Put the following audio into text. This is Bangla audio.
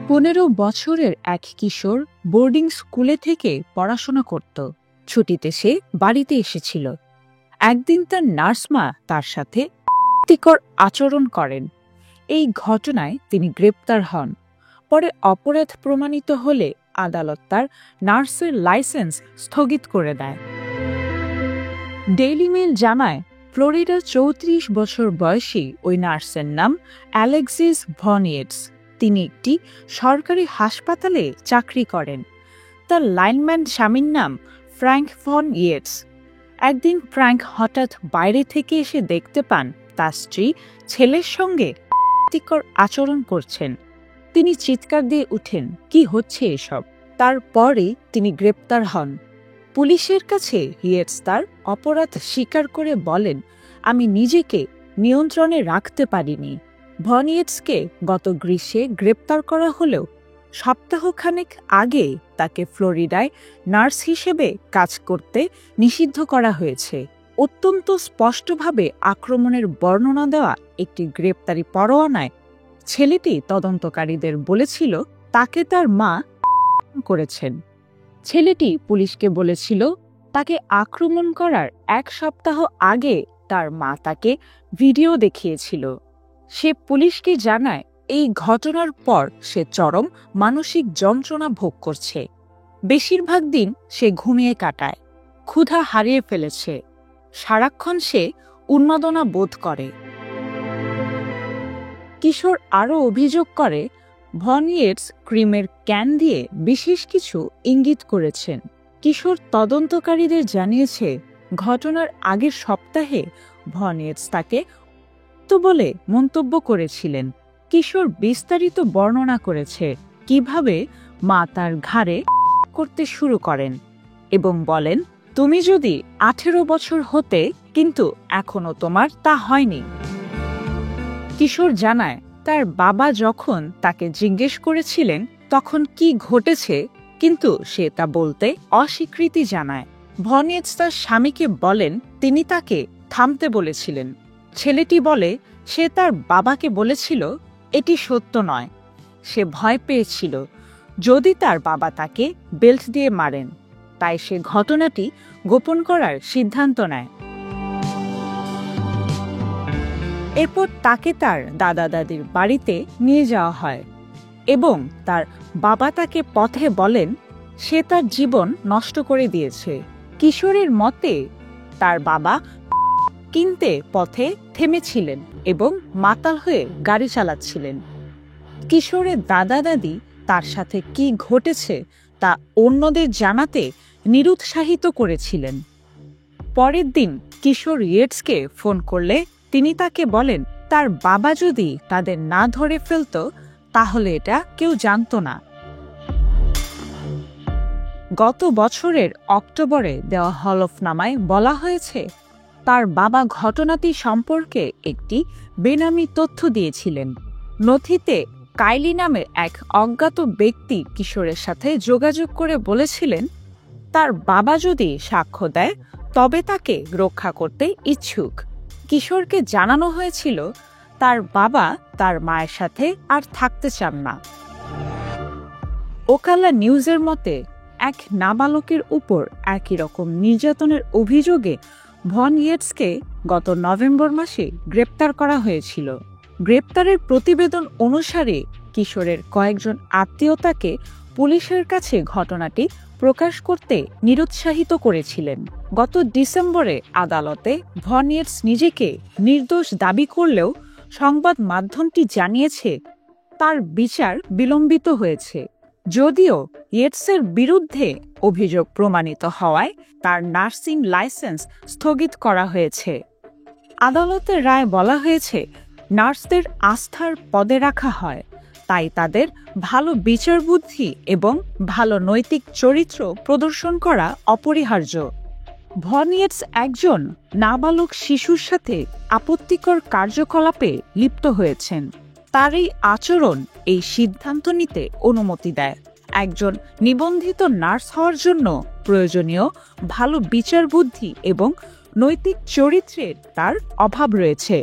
15 বছরের এক কিশোর বোর্ডিং স্কুলে থেকে পড়াশোনা করত। ছুটিতে সে বাড়িতে এসেছিল। একদিন তার নার্সমা তার সাথে অপ্রীতিকর আচরণ করেন। এই ঘটনায় তিনি গ্রেপ্তার হন। পরে অপরাধ প্রমাণিত হলে আদালত তার নার্সের লাইসেন্স স্থগিত করে দেয়। ডেইলি মেইল জানায়, ফ্লোরিডার 34 বছর বয়সী ওই নার্সের নাম অ্যালেক্সিস ভন ইয়েটস। তিনি একটি সরকারি হাসপাতালে চাকরি করেন। তার লাইনম্যান স্বামীর নাম ফ্র্যাঙ্ক ভন ইয়েটস। একদিন ফ্র্যাঙ্ক হঠাৎ বাইরে থেকে এসে দেখতে পান তার স্ত্রী ছেলের সঙ্গে অপ্রীতিকর আচরণ করছেন। তিনি চিৎকার দিয়ে উঠেন, কি হচ্ছে এসব? তারপরে তিনি গ্রেপ্তার হন। পুলিশের কাছে ইয়েটস তার অপরাধ স্বীকার করে বলেন, আমি নিজেকে নিয়ন্ত্রণে রাখতে পারিনি। ভন ইয়েটসকে গত গ্রীষ্মে গ্রেপ্তার করা হলেও সপ্তাহখানেক আগে তাকে ফ্লোরিডায় নার্স হিসেবে কাজ করতে নিষিদ্ধ করা হয়েছে। অত্যন্ত স্পষ্টভাবে আক্রমণের বর্ণনা দেওয়া একটি গ্রেপ্তারি পরোয়ানায় ছেলেটি তদন্তকারীদের বলেছিল তাকে তার মা করেছেন। ছেলেটি পুলিশকে বলেছিল তাকে আক্রমণ করার এক সপ্তাহ আগে তার মা তাকে ভিডিও দেখিয়েছিল। সে পুলিশকে জানায় এই ঘটনার পর সে চরম মানসিক যন্ত্রণা ভোগ করছে। বেশিরভাগ দিন সে ঘুমিয়ে কাটায়, ক্ষুধা হারিয়ে ফেলেছে, সারাক্ষণ সে উন্মাদনা বোধ করে। কিশোর আরও অভিযোগ করে, ভন ইয়েটস ক্রিমের ক্যান দিয়ে বিশেষ কিছু ইঙ্গিত করেছেন। কিশোর তদন্তকারীদের জানিয়েছে, ঘটনার আগের সপ্তাহে ভন ইয়েটস তাকে বলে মন্তব্য করেছিলেন। কিশোর বিস্তারিত বর্ণনা করেছে কিভাবে মা তার ঘাড়ে করতে শুরু করেন এবং বলেন, তুমি যদি 18 বছর হতে, কিন্তু এখনো তোমার তা হয়নি। কিশোর জানায়, তার বাবা যখন তাকে জিজ্ঞেস করেছিলেন তখন কি ঘটেছে, কিন্তু সে তা বলতে অস্বীকৃতি জানায়। ভন ইয়েটস তার স্বামীকে বলেন তিনি তাকে থামতে বলেছিলেন। ছেলেটি বলে সে তার বাবাকে বলেছিল এটি সত্য নয়। সে ভয় পেয়েছিল যদি তার বাবা তাকে বেল্ট দিয়ে মারেন, তাই সে ঘটনাটি গোপন করার সিদ্ধান্ত নেয়। এরপর তাকে তার দাদা দাদির বাড়িতে নিয়ে যাওয়া হয় এবং তার বাবা তাকে পথে বলেন সে তার জীবন নষ্ট করে দিয়েছে। কিশোরের মতে তার বাবা কিনতে পথে থেমেছিলেন এবং মাতাল হয়ে গাড়ি চালাচ্ছিলেন। কিশোরের দাদা দাদি তার সাথে কি ঘটেছে তা অন্যদের জানাতে নিরুৎসাহিত করেছিলেন। পরের দিন কিশোর ইয়েটসকে ফোন করলে তিনি তাকে বলেন তার বাবা যদি তাদের না ধরে ফেলত তাহলে এটা কেউ জানত না। গত বছরের অক্টোবরে দেওয়া হলফনামায় বলা হয়েছে তার বাবা ঘটনাটি সম্পর্কে একটি বেনামি তথ্য দিয়েছিলেন। নথিতে কাইলি নামের এক অজ্ঞাত ব্যক্তি কিশোরের সাথে যোগাযোগ করে বলেছিলেন তার বাবা যদি সাক্ষ্য দেয় তবে তাকে রক্ষা করতে ইচ্ছুক। কিশোরকে জানানো হয়েছিল তার বাবা তার মায়ের সাথে আর থাকতে চান না। ওকালা নিউজের মতে এক নাবালকের উপর একই রকম নির্যাতনের অভিযোগে ভন ইয়েটসকে গত নভেম্বর মাসে গ্রেপ্তার করা হয়েছিল। গ্রেপ্তারের প্রতিবেদন অনুসারে কিশোরের কয়েকজন আত্মীয় তাকে পুলিশের কাছে ঘটনাটি প্রকাশ করতে নিরুৎসাহিত করেছিলেন। গত ডিসেম্বরে আদালতে ভন ইয়েটস নিজেকে নির্দোষ দাবি করলেও সংবাদ মাধ্যমটি জানিয়েছে তার বিচার বিলম্বিত হয়েছে। যদিও ইয়েটসের বিরুদ্ধে অভিযোগ প্রমাণিত হওয়ায় তার নার্সিং লাইসেন্স স্থগিত করা হয়েছে। আদালতের রায়ে বলা হয়েছে নার্সদের আস্থার পদে রাখা হয়, তাই তাদের ভালো বিচার বুদ্ধি এবং ভালো নৈতিক চরিত্র প্রদর্শন করা অপরিহার্য। ভন ইয়েটস একজন নাবালক শিশুর সাথে আপত্তিকর কার্যকলাপে লিপ্ত হয়েছেন। তার এই আচরণ এই সিদ্ধান্ত নিতে অনুমতি দেয় একজন নিবন্ধিত নার্স হওয়ার জন্য প্রয়োজনীয় ভালো বিচার বুদ্ধি এবং নৈতিক চরিত্রের তার অভাব রয়েছে।